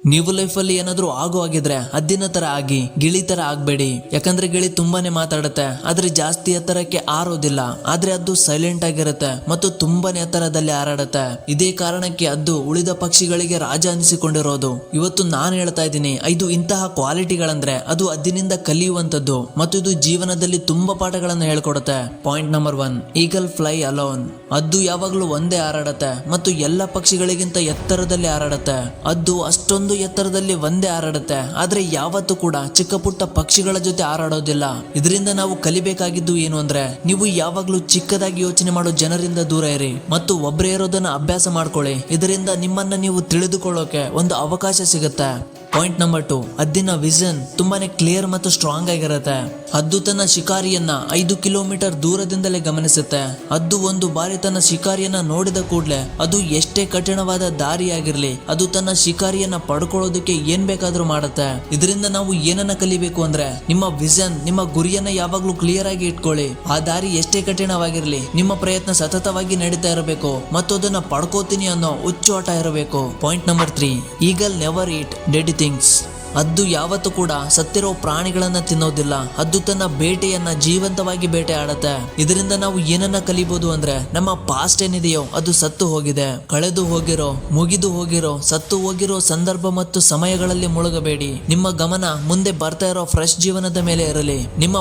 ನೀವು ಲೈಫಲ್ಲಿ ಏನಾದ್ರೂ ಆಗಿದ್ರೆ ಹದ್ದಿನ ತರ ಆಗಿ, ಗಿಳಿ ತರ ಆಗ್ಬೇಡಿ. ಯಾಕಂದ್ರೆ ಗಿಳಿ ತುಂಬಾನೇ ಮಾತಾಡುತ್ತೆ, ಆದ್ರೆ ಜಾಸ್ತಿ ಎತ್ತರಕ್ಕೆ ಆರೋದಿಲ್ಲ. ಆದ್ರೆ ಅದು ಸೈಲೆಂಟ್ ಆಗಿರುತ್ತೆ ಮತ್ತು ತುಂಬಾನೇ ಎತ್ತರದಲ್ಲಿ ಹಾರಾಡುತ್ತೆ. ಇದೇ ಕಾರಣಕ್ಕೆ ಅದು ಉಳಿದ ಪಕ್ಷಿಗಳಿಗೆ ರಾಜ ಅನಿಸಿಕೊಂಡಿರೋದು. ಇವತ್ತು ನಾನು ಹೇಳ್ತಾ ಇದ್ದೀನಿ, ಇದು ಇಂತಹ ಕ್ವಾಲಿಟಿಗಳಂದ್ರೆ ಅದು ಹದ್ದಿನಿಂದ ಕಲಿಯುವಂತದ್ದು ಮತ್ತು ಇದು ಜೀವನದಲ್ಲಿ ತುಂಬಾ ಪಾಠಗಳನ್ನು ಹೇಳ್ಕೊಡುತ್ತೆ. Point number 1, eagle fly alone. ಅದು ಯಾವಾಗ್ಲೂ ಒಂದೇ ಹಾರಾಡುತ್ತೆ ಮತ್ತು ಎಲ್ಲ ಪಕ್ಷಿಗಳಿಗಿಂತ ಎತ್ತರದಲ್ಲಿ ಹಾರಾಡುತ್ತೆ. ಅದು ಅಷ್ಟೊಂದು ಎತ್ತರದಲ್ಲಿ ಒಂದೇ ಹಾರಾಡುತ್ತೆ, ಆದ್ರೆ ಯಾವತ್ತೂ ಕೂಡ ಚಿಕ್ಕ ಪುಟ್ಟ ಪಕ್ಷಿಗಳ ಜೊತೆ ಹಾರಾಡೋದಿಲ್ಲ. ಇದರಿಂದ ನಾವು ಕಲಿಬೇಕಾಗಿದ್ದು ಏನು ಅಂದ್ರೆ, ನೀವು ಯಾವಾಗ್ಲೂ ಚಿಕ್ಕದಾಗಿ ಯೋಚನೆ ಮಾಡೋ ಜನರಿಂದ ದೂರ ಇರಿ ಮತ್ತು ಒಬ್ಬರೇ ಇರೋದನ್ನ ಅಭ್ಯಾಸ ಮಾಡ್ಕೊಳ್ಳಿ. ಇದರಿಂದ ನಿಮ್ಮನ್ನ ನೀವು ತಿಳಿದುಕೊಳ್ಳೋಕೆ ಒಂದು ಅವಕಾಶ ಸಿಗುತ್ತೆ. ಪಾಯಿಂಟ್ ನಂಬರ್ 2, ಹದ್ದಿನ ವಿಷನ್ ತುಂಬಾನೇ ಕ್ಲಿಯರ್ ಮತ್ತು ಸ್ಟ್ರಾಂಗ್ ಆಗಿರುತ್ತೆ. ಹದ್ದು ತನ್ನ ಶಿಕಾರಿಯನ್ನ 5 ಕಿಲೋಮೀಟರ್ ದೂರದಿಂದಲೇ ಗಮನಿಸುತ್ತೆ. ಹದ್ದು ಒಂದು ಬಾರಿ ತನ್ನ ಶಿಕಾರಿಯನ್ನ ನೋಡಿದ ಕೂಡಲೇ ಅದು ಎಷ್ಟೇ ಕಠಿಣವಾದ ದಾರಿಯಾಗಿರ್ಲಿ, ಅದು ತನ್ನ ಶಿಕಾರಿಯನ್ನ ಪಡ್ಕೊಳ್ಳೋದಕ್ಕೆ ಏನ್ ಬೇಕಾದ್ರೂ ಮಾಡುತ್ತೆ. ಇದರಿಂದ ನಾವು ಏನನ್ನ ಕಲಿಬೇಕು ಅಂದ್ರೆ, ನಿಮ್ಮ ವಿಷನ್, ನಿಮ್ಮ ಗುರಿಯನ್ನ ಯಾವಾಗ್ಲೂ ಕ್ಲಿಯರ್ ಆಗಿ ಇಟ್ಕೊಳ್ಳಿ. ಆ ದಾರಿ ಎಷ್ಟೇ ಕಠಿಣವಾಗಿರ್ಲಿ, ನಿಮ್ಮ ಪ್ರಯತ್ನ ಸತತವಾಗಿ ನಡೀತಾ ಇರಬೇಕು ಮತ್ತು ಅದನ್ನ ಪಡ್ಕೋತೀನಿ ಅನ್ನೋ ಹುಚ್ಚೋಟ ಇರಬೇಕು. ಪಾಯಿಂಟ್ ನಂಬರ್ 3, ಈಗಲ್ ನೆವರ್ ಈಟ್ ಡೆಡ್ ಥಿಂಗ್ಸ್. ಹದ್ದು ಯಾವತ್ತೂ ಕೂಡ ಸತ್ತಿರೋ ಪ್ರಾಣಿಗಳನ್ನ ತಿನ್ನೋದಿಲ್ಲ. ಹದ್ದು ತನ್ನ ಬೇಟೆಯನ್ನ ಜೀವಂತವಾಗಿ ಬೇಟೆ ಆಡುತ್ತೆ. ಇದರಿಂದ ನಾವು ಏನನ್ನ ಕಲಿಬಹುದು ಅಂದ್ರೆ, ನಮ್ಮ ಪಾಸ್ಟ್ ಏನಿದೆಯೋ ಅದು ಸತ್ತು ಹೋಗಿದೆ. ಕಳೆದು ಹೋಗಿರೋ, ಮುಗಿದು ಹೋಗಿರೋ, ಸತ್ತು ಹೋಗಿರೋ ಸಂದರ್ಭ ಮತ್ತು ಸಮಯಗಳಲ್ಲಿ ಮುಳುಗಬೇಡಿ. ನಿಮ್ಮ ಗಮನ ಮುಂದೆ ಬರ್ತಾ ಇರೋ ಫ್ರೆಶ್ ಜೀವನದ ಮೇಲೆ ಇರಲಿ. ನಿಮ್ಮ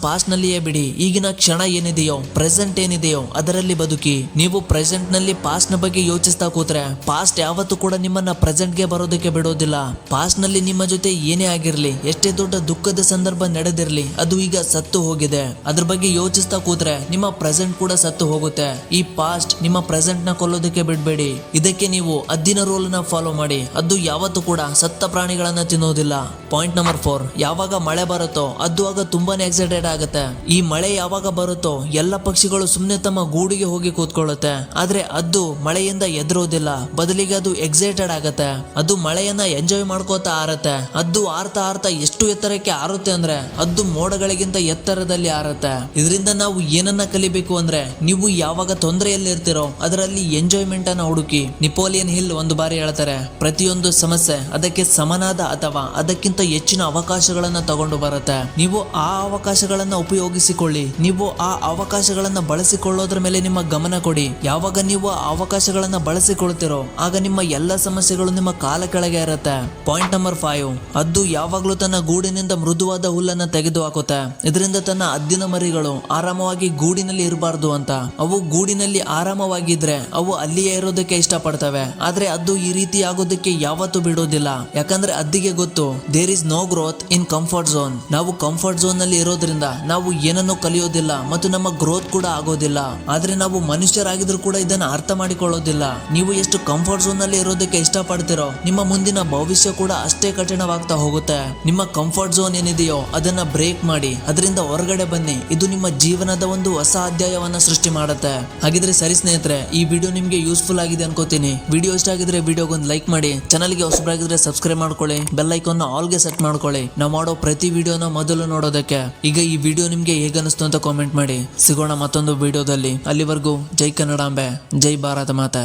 ಪಾಸ್ಟ್ ನಲ್ಲಿಯೇ ಬಿಡಿ. ಈಗಿನ ಕ್ಷಣ ಏನಿದೆಯೋ, ಪ್ರೆಸೆಂಟ್ ಏನಿದೆಯೋ ಅದರಲ್ಲಿ ಬದುಕಿ. ನೀವು ಪ್ರೆಸೆಂಟ್ ನಲ್ಲಿ ಪಾಸ್ಟ್ ನ ಬಗ್ಗೆ ಯೋಚಿಸ್ತಾ ಕೂತ್ರೆ, ಪಾಸ್ಟ್ ಯಾವತ್ತೂ ಕೂಡ ನಿಮ್ಮನ್ನ ಪ್ರೆಸೆಂಟ್ ಗೆ ಬರೋದಕ್ಕೆ ಬಿಡೋದಿಲ್ಲ. ಪಾಸ್ಟ್ ನಲ್ಲಿ ನಿಮ್ಮ ಜೊತೆ ಏನೇ ಆಗಿರ್ಲಿ, ಎಷ್ಟೇ ದೊಡ್ಡ ದುಃಖದ ಸಂದರ್ಭ ನಡೆದಿರ್ಲಿ, ಅದು ಈಗ ಸತ್ತು ಹೋಗಿದೆ. ಅದ್ರ ಬಗ್ಗೆ ಯೋಚಿಸ್ತಾ ಕೂತ್ರೆ ನಿಮ್ಮ ಪ್ರೆಸೆಂಟ್ ಕೂಡ ಸತ್ತು ಹೋಗುತ್ತೆ. ಈ ಪಾಸ್ಟ್ ನಿಮ್ಮ ಪ್ರೆಸೆಂಟ್ ನ ಕೊಲ್ಲೋದಕ್ಕೆ ಬಿಡಬೇಡಿ. ಇದಕ್ಕೆ ನೀವು ಹದ್ದಿನ ರೂಲ್ ನ ಫಾಲೋ ಮಾಡಿ. ಅದು ಯಾವತ್ತೂ ಕೂಡ ಸತ್ತ ಪ್ರಾಣಿಗಳನ್ನ ತಿನ್ನೋದಿಲ್ಲ. ಪಾಯಿಂಟ್ ನಂಬರ್ 4, ಯಾವಾಗ ಮಳೆ ಬರುತ್ತೋ ಅದು ಆಗ ತುಂಬಾನೇ ಎಕ್ಸೈಟೆಡ್ ಆಗುತ್ತೆ. ಈ ಮಳೆ ಯಾವಾಗ ಬರುತ್ತೋ ಎಲ್ಲ ಪಕ್ಷಿಗಳು ಸುಮ್ನೆ ತಮ್ಮ ಗೂಡಿಗೆ ಹೋಗಿ ಕೂತ್ಕೊಳ್ಳುತ್ತೆ. ಆದ್ರೆ ಅದು ಮಳೆಯಿಂದ ಎದುರೋದಿಲ್ಲ, ಬದಲಿಗೆ ಅದು ಎಕ್ಸೈಟೆಡ್ ಆಗತ್ತೆ. ಅದು ಮಳೆಯನ್ನ ಎಂಜಾಯ್ ಮಾಡ್ಕೋತಾ ಆರತ್ತೆ. ಅದು ಆರ್ತಾ ಎಷ್ಟು ಎತ್ತರಕ್ಕೆ ಹಾರುತ್ತೆ ಅಂದ್ರೆ, ಅದು ಮೋಡಗಳಿಗಿಂತ ಎತ್ತರದಲ್ಲಿ ಹಾರುತ್ತೆ. ಇದರಿಂದ ನಾವು ಏನನ್ನ ಕಲಿಬೇಕು ಅಂದ್ರೆ, ನೀವು ಯಾವಾಗ ತೊಂದರೆಯಲ್ಲಿ ಇರ್ತಿರೋ ಅದರಲ್ಲಿ ಎಂಜಾಯ್ಮೆಂಟ್ ಅನ್ನ ಹುಡುಕಿ. ನೆಪೋಲಿಯನ್ ಹಿಲ್ ಒಂದು ಬಾರಿ ಹೇಳ್ತಾರೆ, ಪ್ರತಿಯೊಂದು ಸಮಸ್ಯೆ ಅದಕ್ಕೆ ಸಮನಾದ ಅಥವಾ ಅದಕ್ಕಿಂತ ಹೆಚ್ಚಿನ ಅವಕಾಶಗಳನ್ನ ತಗೊಂಡು ಬರುತ್ತೆ. ನೀವು ಆ ಅವಕಾಶಗಳನ್ನ ಉಪಯೋಗಿಸಿಕೊಳ್ಳಿ. ನೀವು ಆ ಅವಕಾಶಗಳನ್ನ ಬಳಸಿಕೊಳ್ಳೋದ್ರ ಮೇಲೆ ನಿಮ್ಮ ಗಮನ ಕೊಡಿ. ಯಾವಾಗ ನೀವು ಆ ಅವಕಾಶಗಳನ್ನ ಬಳಸಿಕೊಳ್ತಿರೋ ಆಗ ನಿಮ್ಮ ಎಲ್ಲ ಸಮಸ್ಯೆಗಳು ನಿಮ್ಮ ಕಾಲ ಕೆಳಗೆ ಇರುತ್ತೆ. ಪಾಯಿಂಟ್ ನಂಬರ್ 5, ಹದ್ದು ಯಾವಾಗ್ಲೂ ತನ್ನ ಗೂಡಿನಿಂದ ಮೃದುವಾದ ಹುಲ್ಲನ್ನ ತೆಗೆದು ಹಾಕುತ್ತೆ. ಇದರಿಂದ ತನ್ನ ಹದ್ದಿನ ಮರಿಗಳು ಆರಾಮವಾಗಿ ಗೂಡಿನಲ್ಲಿ ಇರಬಾರ್ದು ಅಂತ. ಅವು ಗೂಡಿನಲ್ಲಿ ಆರಾಮವಾಗಿದ್ರೆ ಅವು ಅಲ್ಲಿಯೇ ಇರೋದಕ್ಕೆ ಇಷ್ಟಪಡ್ತವೆ. ಆದ್ರೆ ಅದು ಈ ರೀತಿ ಆಗೋದಕ್ಕೆ ಯಾವತ್ತೂ ಬಿಡೋದಿಲ್ಲ. ಯಾಕಂದ್ರೆ ಹದ್ದಿಗೆ ಗೊತ್ತು, there is no growth in comfort zone. ನಾವು ಕಂಫರ್ಟ್ ಝೋನ್ ನಲ್ಲಿ ಇರೋದ್ರಿಂದ ನಾವು ಏನನ್ನು ಕಲಿಯೋದಿಲ್ಲ ಮತ್ತು ನಮ್ಮ ಗ್ರೋತ್ ಕೂಡ ಆಗೋದಿಲ್ಲ. ಆದ್ರೆ ನಾವು ಮನುಷ್ಯರಾಗಿದ್ರು ಕೂಡ ಇದನ್ನ ಅರ್ಥ ಮಾಡಿಕೊಳ್ಳೋದಿಲ್ಲ. ನೀವು ಎಷ್ಟು ಕಂಫರ್ಟ್ ಝೋನ್ ನಲ್ಲಿ ಇರೋದಕ್ಕೆ ಇಷ್ಟಪಡ್ತಿರೋ, ನಿಮ್ಮ ಮುಂದಿನ ಭವಿಷ್ಯ ಕೂಡ ಅಷ್ಟೇ ಕಠಿಣವಾಗ್ತಾ ಹೋಗುತ್ತೆ. ನಿಮ್ಮ ಕಂಫರ್ಟ್ ಝೋನ್ ಏನಿದೆಯೋ ಅದನ್ನ ಬ್ರೇಕ್ ಮಾಡಿ, ಅದರಿಂದ ಹೊರಗಡೆ ಬನ್ನಿ. ಇದು ನಿಮ್ಮ ಜೀವನದ ಒಂದು ಹೊಸ ಅಧ್ಯಾಯವನ್ನ ಸೃಷ್ಟಿ ಮಾಡುತ್ತೆ. ಹಾಗಿದ್ರೆ ಸರಿ ಸ್ನೇಹಿತರೆ, ಈ ವಿಡಿಯೋ ನಿಮ್ಗೆ ಯೂಸ್ಫುಲ್ ಆಗಿದೆ ಅನ್ಕೋತೀನಿ. ವಿಡಿಯೋ ಇಷ್ಟ ಆಗಿದ್ರೆ ವಿಡಿಯೋಗೊಂದು ಲೈಕ್ ಮಾಡಿ, ಚಾನಲ್ಗೆ ಹೊಸಬರಾಗಿದ್ರೆ ಸಬ್ಸ್ಕ್ರೈಬ್ ಮಾಡ್ಕೊಳ್ಳಿ, ಬೆಲ್ ಐಕಾನ್ ಆಲ್ಗೆ ಸೆಟ್ ಮಾಡ್ಕೊಳ್ಳಿ, ನಾವು ಮಾಡೋ ಪ್ರತಿ ವಿಡಿಯೋನ ಮೊದಲು ನೋಡೋದಕ್ಕೆ. ಈಗ ಈ ವಿಡಿಯೋ ನಿಮ್ಗೆ ಹೇಗನ್ನಿಸ್ತು ಅಂತ ಕಾಮೆಂಟ್ ಮಾಡಿ. ಸಿಗೋಣ ಮತ್ತೊಂದು ವಿಡಿಯೋದಲ್ಲಿ. ಅಲ್ಲಿವರೆಗೂ ಜೈ ಕನ್ನಡಾಂಬೆ, ಜೈ ಭಾರತ ಮಾತೆ.